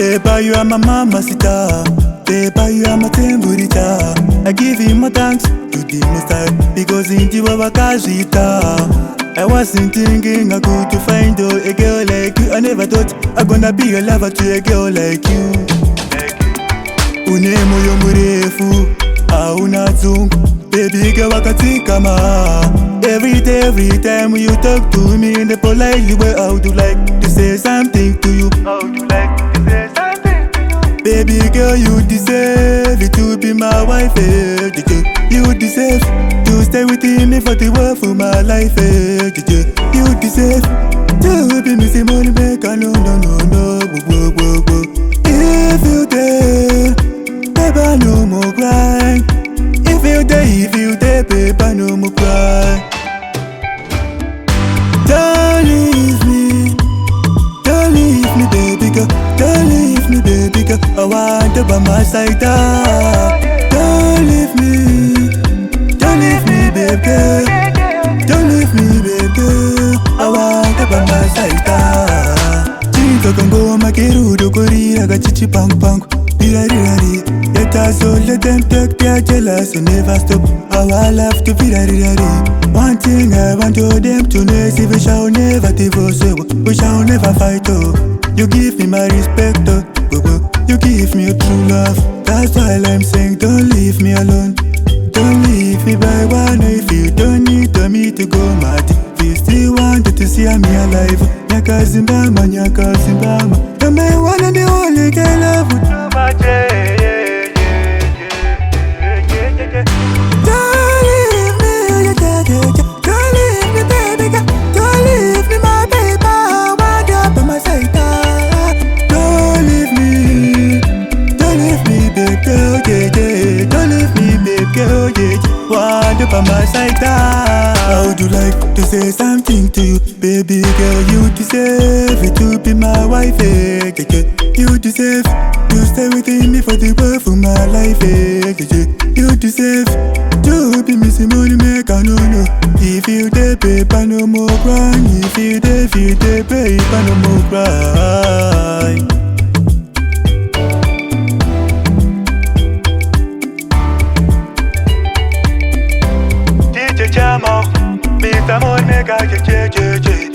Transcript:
Baby, you are my mamacita. Baby, you are my temburita. I give you my thanks to the most high, because in the Wakajita. I wasn't thinking I could to find a girl like you. I never thought I'm gonna be a lover to a girl like you. Une moyo mrefu, hauna zungu. Baby girl wakatika ma. Every time you talk to me in the politely way, I would like to say something to you. I would like to say something to you. Baby girl, you deserve it to be my wife. You deserve to stay with me for the world for my life. You deserve to be missing money back. No. If you there, baby, no more cry. If you there, baby, no more cry. Don't leave me, baby girl. Don't leave me, baby girl. I want you by my side. Don't leave me, baby girl. Don't leave me, baby girl. I want you by my side. Chica can go makirudo kori aga chichi pang pang. Rirari, yet I so let them take their jealous and never stop. Our love to be rirari. One thing I want to them to know is we shall never divorce, we shall never fight. Oh, you give me my respect, oh, you give me a true love. That's why I'm saying don't leave me alone. Don't leave me by one if you don't need me to go mad. If you still wanted to see me alive, Nyaka Zimbama, you're my one and the only girl I would do my Don't leave me, don't leave me, baby girl. Don't leave me, my baby, I want you by my side. Don't leave me, baby girl, Don't leave me, baby girl, want you by my side. I would like to say something to you, baby girl. You deserve it to be my wife. You deserve to stay with me for the world for my life. You deserve to be missing money, make I know. If you there, baby, no more crying. If you there, baby, no more crying. DJ Jamo, beat the money, make I